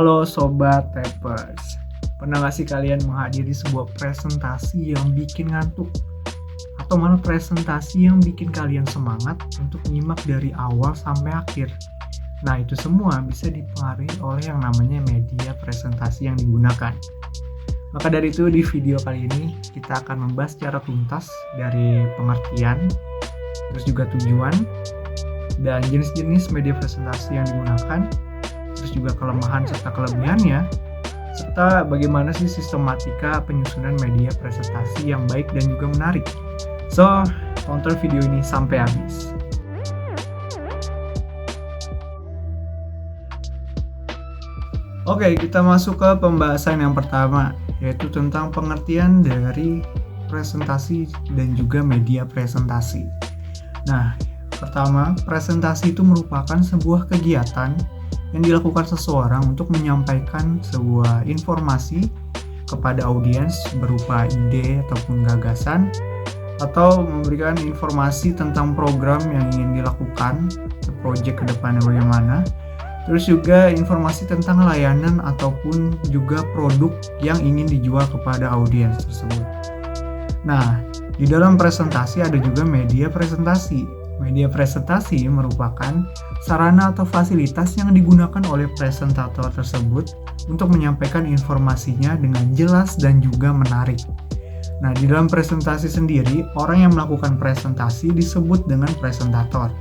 Halo Sobat Tapers, pernah gak sih kalian menghadiri sebuah presentasi yang bikin ngantuk? Atau malah presentasi yang bikin kalian semangat untuk nyimak dari awal sampai akhir? Nah, itu semua bisa dipengaruhi oleh yang namanya media presentasi yang digunakan. Maka dari itu di video kali ini kita akan membahas secara tuntas dari pengertian, terus juga tujuan, dan jenis-jenis media presentasi yang digunakan, terus juga kelemahan serta kelebihannya, serta bagaimana sih sistematika penyusunan media presentasi yang baik dan juga menarik. So, tonton video ini sampai habis. Oke, kita masuk ke pembahasan yang pertama, yaitu tentang pengertian dari presentasi dan juga media presentasi. Nah, pertama, presentasi itu merupakan sebuah kegiatan yang dilakukan seseorang untuk menyampaikan sebuah informasi kepada audiens berupa ide ataupun gagasan, atau memberikan informasi tentang program yang ingin dilakukan, proyek ke depannya bagaimana, terus juga informasi tentang layanan ataupun juga produk yang ingin dijual kepada audiens tersebut. Nah, di dalam presentasi ada juga media presentasi. Media presentasi merupakan sarana atau fasilitas yang digunakan oleh presentator tersebut untuk menyampaikan informasinya dengan jelas dan juga menarik. Nah, di dalam presentasi sendiri, orang yang melakukan presentasi disebut dengan presentator.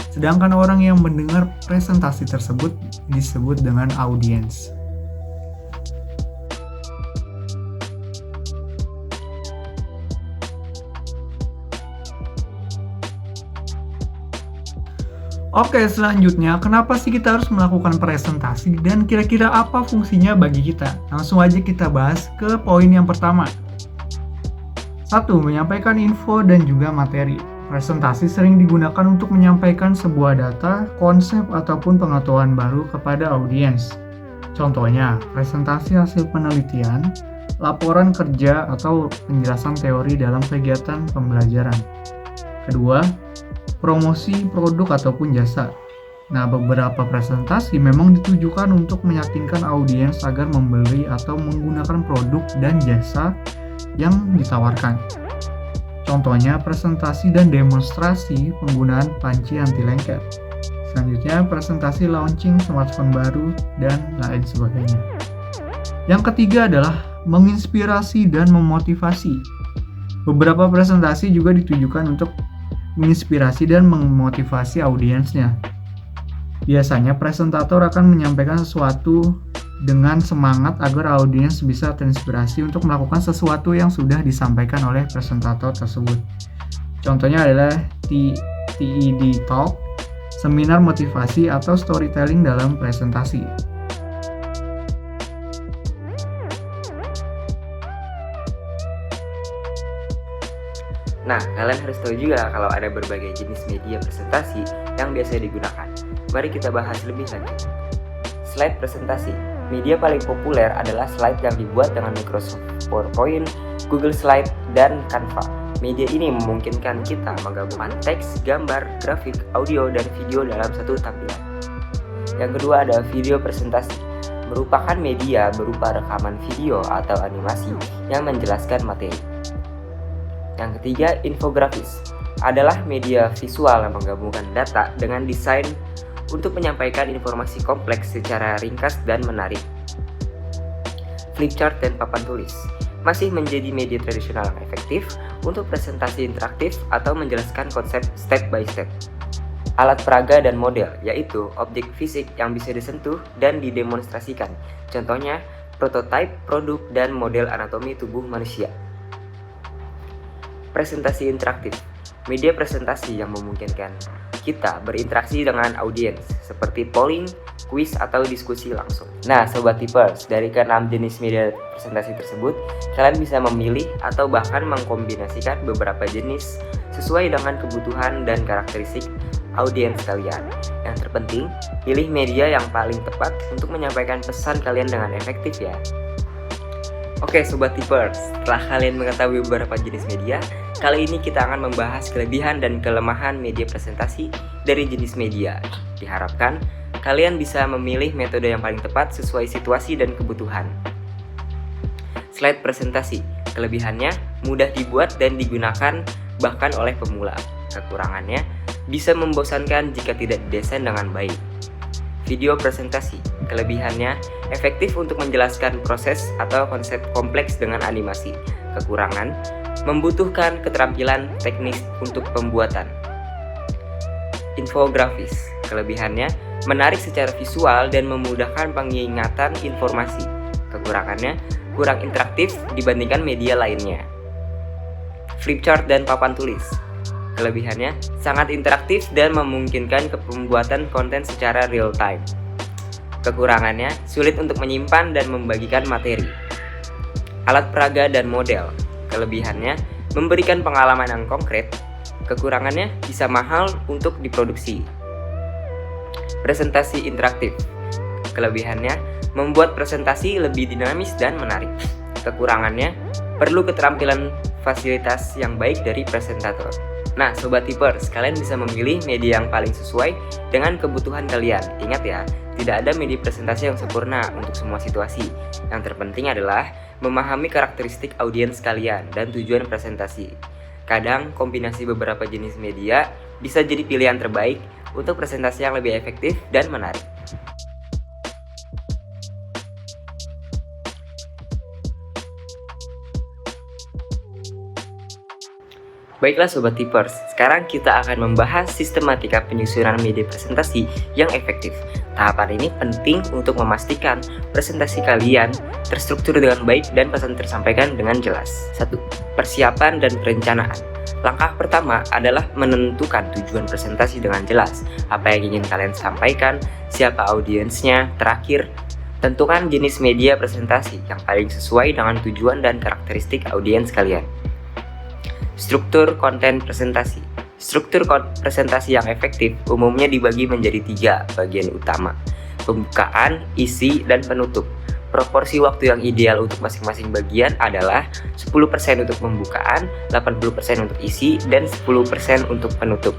Sedangkan orang yang mendengar presentasi tersebut disebut dengan audiens. Oke, selanjutnya, kenapa sih kita harus melakukan presentasi dan kira-kira apa fungsinya bagi kita? Langsung aja kita bahas ke poin yang pertama. 1. Menyampaikan info dan juga materi. Presentasi sering digunakan untuk menyampaikan sebuah data, konsep, ataupun pengetahuan baru kepada audiens. Contohnya, presentasi hasil penelitian, laporan kerja, atau penjelasan teori dalam kegiatan pembelajaran. Kedua, promosi produk ataupun jasa. Nah, beberapa presentasi memang ditujukan untuk meyakinkan audiens agar membeli atau menggunakan produk dan jasa yang ditawarkan. Contohnya, presentasi dan demonstrasi penggunaan panci anti lengket. Selanjutnya, presentasi launching smartphone baru, dan lain sebagainya. Yang ketiga adalah menginspirasi dan memotivasi. Beberapa presentasi juga ditujukan untuk menginspirasi dan memotivasi audiensnya. Biasanya presentator akan menyampaikan sesuatu dengan semangat agar audiens bisa terinspirasi untuk melakukan sesuatu yang sudah disampaikan oleh presentator tersebut. Contohnya adalah TED Talk, seminar motivasi, atau storytelling dalam presentasi. Nah, kalian harus tahu juga kalau ada berbagai jenis media presentasi yang biasa digunakan. Mari kita bahas lebih lanjut. Slide presentasi. Media paling populer adalah slide yang dibuat dengan Microsoft PowerPoint, Google Slide, dan Canva. Media ini memungkinkan kita menggabungkan teks, gambar, grafik, audio, dan video dalam satu tampilan. Yang kedua ada video presentasi. Merupakan media berupa rekaman video atau animasi yang menjelaskan materi. Yang ketiga, infografis adalah media visual yang menggabungkan data dengan desain untuk menyampaikan informasi kompleks secara ringkas dan menarik. Flipchart dan papan tulis masih menjadi media tradisional yang efektif untuk presentasi interaktif atau menjelaskan konsep step by step. Alat peraga dan model, yaitu objek fisik yang bisa disentuh dan didemonstrasikan. Contohnya, prototipe, produk, dan model anatomi tubuh manusia. Presentasi interaktif, media presentasi yang memungkinkan kita berinteraksi dengan audiens seperti polling, kuis, atau diskusi langsung. Nah, Sobat Tipers, dari ke-6 jenis media presentasi tersebut, kalian bisa memilih atau bahkan mengkombinasikan beberapa jenis sesuai dengan kebutuhan dan karakteristik audiens kalian. Yang terpenting, pilih media yang paling tepat untuk menyampaikan pesan kalian dengan efektif ya. Oke Sobat Tipers, setelah kalian mengetahui beberapa jenis media, kali ini kita akan membahas kelebihan dan kelemahan media presentasi dari jenis media. Diharapkan kalian bisa memilih metode yang paling tepat sesuai situasi dan kebutuhan. Slide presentasi, kelebihannya mudah dibuat dan digunakan bahkan oleh pemula. Kekurangannya bisa membosankan jika tidak didesain dengan baik. Video presentasi, kelebihannya efektif untuk menjelaskan proses atau konsep kompleks dengan animasi. Kekurangan, membutuhkan keterampilan teknis untuk pembuatan. Infografis, kelebihannya menarik secara visual dan memudahkan pengingatan informasi. Kekurangannya, kurang interaktif dibandingkan media lainnya. Flipchart dan papan tulis, kelebihannya sangat interaktif dan memungkinkan pembuatan konten secara real time. Kekurangannya sulit untuk menyimpan dan membagikan materi. Alat peraga dan model, kelebihannya memberikan pengalaman yang konkret. Kekurangannya bisa mahal untuk diproduksi. Presentasi interaktif, kelebihannya membuat presentasi lebih dinamis dan menarik. Kekurangannya perlu keterampilan fasilitas yang baik dari presentator. Nah, Sobat Tipers, kalian bisa memilih media yang paling sesuai dengan kebutuhan kalian. Ingat ya, tidak ada media presentasi yang sempurna untuk semua situasi. Yang terpenting adalah memahami karakteristik audiens kalian dan tujuan presentasi. Kadang, kombinasi beberapa jenis media bisa jadi pilihan terbaik untuk presentasi yang lebih efektif dan menarik. Baiklah Sobat Tipers, sekarang kita akan membahas sistematika penyusunan media presentasi yang efektif. Tahapan ini penting untuk memastikan presentasi kalian terstruktur dengan baik dan pesan tersampaikan dengan jelas. 1. Persiapan dan perencanaan. Langkah pertama adalah menentukan tujuan presentasi dengan jelas. Apa yang ingin kalian sampaikan, siapa audiensnya. Terakhir, tentukan jenis media presentasi yang paling sesuai dengan tujuan dan karakteristik audiens kalian. Struktur konten presentasi. Struktur presentasi yang efektif umumnya dibagi menjadi 3 bagian utama: pembukaan, isi, dan penutup. Proporsi waktu yang ideal untuk masing-masing bagian adalah 10% untuk pembukaan, 80% untuk isi, dan 10% untuk penutup.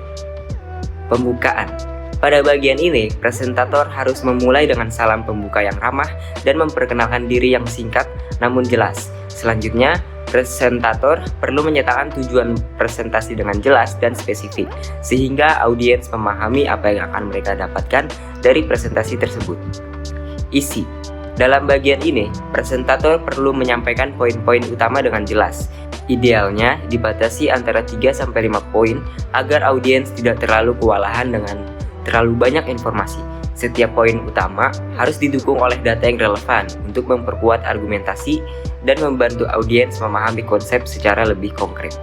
Pembukaan. Pada bagian ini, presentator harus memulai dengan salam pembuka yang ramah dan memperkenalkan diri yang singkat namun jelas. Selanjutnya, presentator perlu menyatakan tujuan presentasi dengan jelas dan spesifik, sehingga audiens memahami apa yang akan mereka dapatkan dari presentasi tersebut. Isi. Dalam bagian ini, presentator perlu menyampaikan poin-poin utama dengan jelas. Idealnya dibatasi antara 3-5 poin agar audiens tidak terlalu kewalahan dengan terlalu banyak informasi. Setiap poin utama harus didukung oleh data yang relevan untuk memperkuat argumentasi dan membantu audiens memahami konsep secara lebih konkret.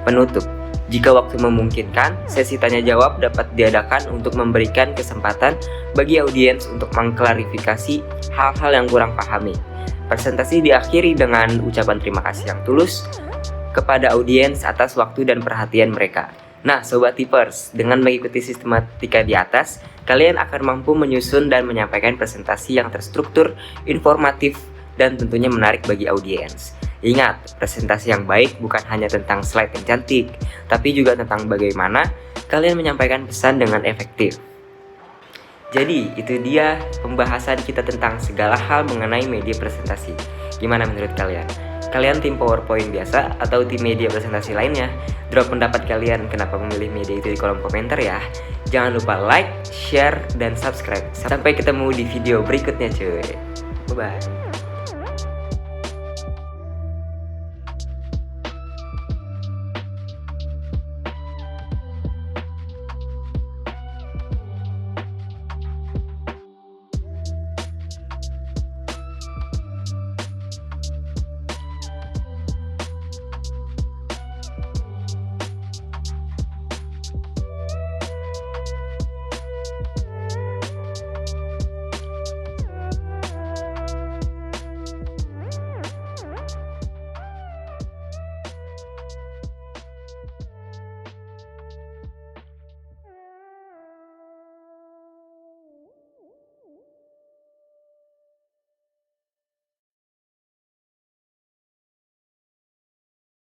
Penutup. Jika waktu memungkinkan, sesi tanya jawab dapat diadakan untuk memberikan kesempatan bagi audiens untuk mengklarifikasi hal-hal yang kurang pahami. Presentasi diakhiri dengan ucapan terima kasih yang tulus kepada audiens atas waktu dan perhatian mereka. Nah, Sobat Tipers, dengan mengikuti sistematika di atas, kalian akan mampu menyusun dan menyampaikan presentasi yang terstruktur, informatif, dan tentunya menarik bagi audiens. Ingat, presentasi yang baik bukan hanya tentang slide yang cantik, tapi juga tentang bagaimana kalian menyampaikan pesan dengan efektif. Jadi, itu dia pembahasan kita tentang segala hal mengenai media presentasi. Gimana menurut kalian? Kalian tim PowerPoint biasa atau tim media presentasi lainnya? Drop pendapat kalian kenapa memilih media itu di kolom komentar ya. Jangan lupa like, share, dan subscribe. Sampai ketemu di video berikutnya cuy. Bye-bye.